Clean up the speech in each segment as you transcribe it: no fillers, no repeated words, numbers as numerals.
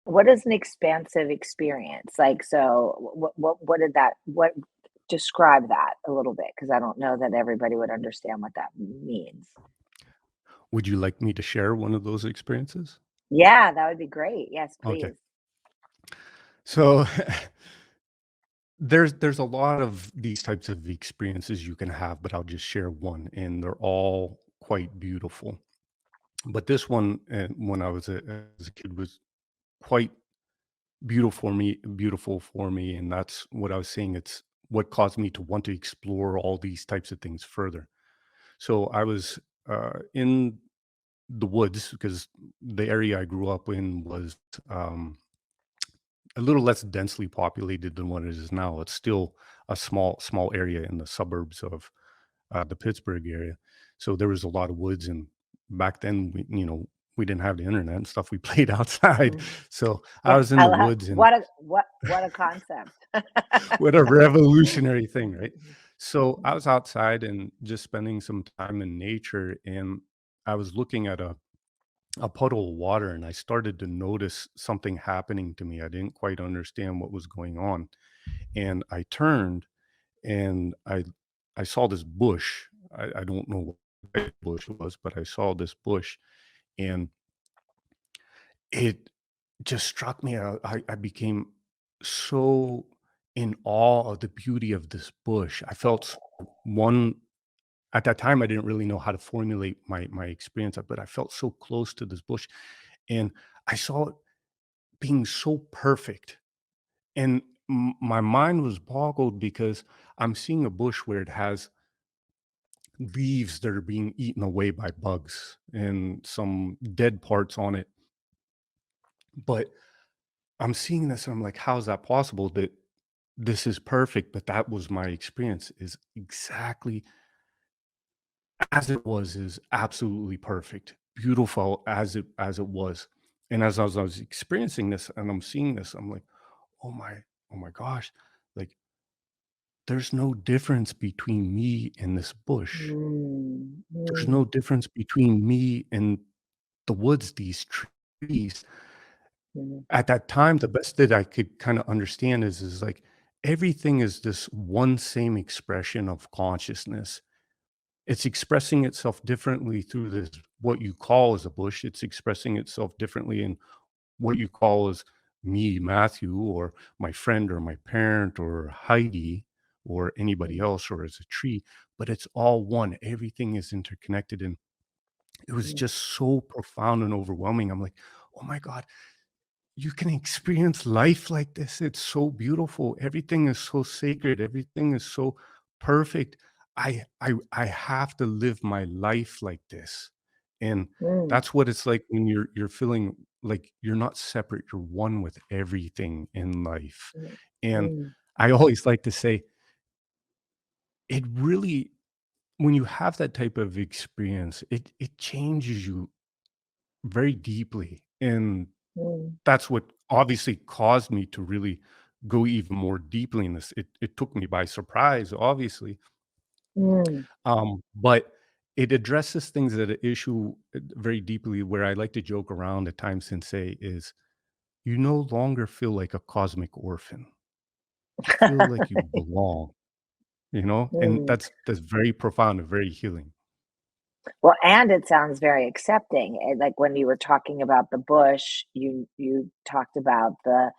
What is an expansive experience? Like, so what did that, what, describe that a little bit? Because I don't know that everybody would understand what that means. Would you like me to share one of those experiences? Yeah, that would be great. Yes, Okay. please. So there's a lot of these types of experiences you can have, but I'll just share one, and they're all quite beautiful. But this one, when I was as a kid, was quite beautiful for me, and that's what I was saying. It's what caused me to want to explore all these types of things further. So I was in the woods because the area I grew up in was um, a little less densely populated than what it is now. It's still a small area in the suburbs of the Pittsburgh area. So there was a lot of woods, and back then, we didn't have the internet and stuff. We played outside. Mhm. So I Yeah, was in I the love woods, and what a concept. what a revolutionary thing, Mhm, right? mhm, So I mhm, was outside and just spending some time in nature, and I was looking at a puddle of water, and I started to notice something happening to me. I didn't quite understand what was going on. And I turned, and I saw this bush. I don't know what type of bush it was, but I saw this bush, and it just struck me. I became so in awe of the beauty of this bush. I felt one at that time. I didn't really know how to formulate my experience, but I felt so close to this bush, and I saw it being so perfect. And my mind was boggled because I'm seeing a bush where it has leaves that are being eaten away by bugs and some dead parts on it. But I'm seeing this and I'm like, how is that possible that this is perfect? But that was my experience, is exactly as it was, is absolutely perfect, beautiful as it was. And as I was experiencing this and I'm seeing this, I'm like, oh my, oh my gosh, like there's no difference between me and this bush. mm, There's no mm, difference between me and the woods, these trees. mm, At that time, the best that I could kinda understand is like everything is this one same expression of consciousness. It's expressing itself differently through this what you call as a bush. It's expressing itself differently in what you call as me, Matthew, or my friend, or my parent, or Heidi, or anybody mm, else, or as a tree, but it's all one. Everything is interconnected, and it was mm, just so profound and overwhelming. I'm like, "Oh my god, you can experience life like this. It's so beautiful. Everything is so sacred. Everything is so perfect. I have to live my life like this." And mm, that's what it's like when you're feeling like you're not separate, you're one with everything in life. mm, And mm, I always like to say, it really, when you have that type of experience, it changes you very deeply. And mm, that's what obviously caused me to really go even more deeply in this. It took me by surprise, obviously, mm. but it addresses things that a issue very deeply. Where I like to joke around at times and say is, you no longer feel like a cosmic orphan. You feel like you belong, and Mm. that's very profound and very healing. Well, and it sounds very accepting. Like when you were talking about the bush, you talked about the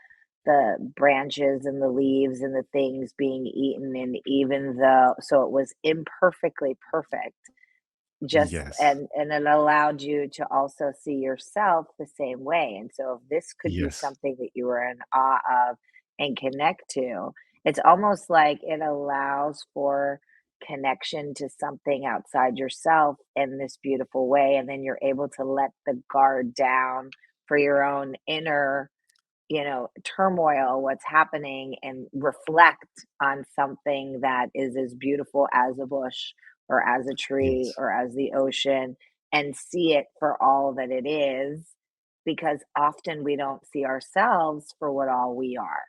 branches and the leaves and the things being eaten, and even though so it was imperfectly perfect, just Yes. and it allowed you to also see yourself the same way. And so if this could be Yes. something that you were in awe of and connect to, it's almost like it allows for connection to something outside yourself in this beautiful way. And then you're able to let the guard down for your own inner, turmoil, what's happening, and reflect on something that is as beautiful as a bush or as a tree Yes. or as the ocean, and see it for all that it is, because often we don't see ourselves for what all we are.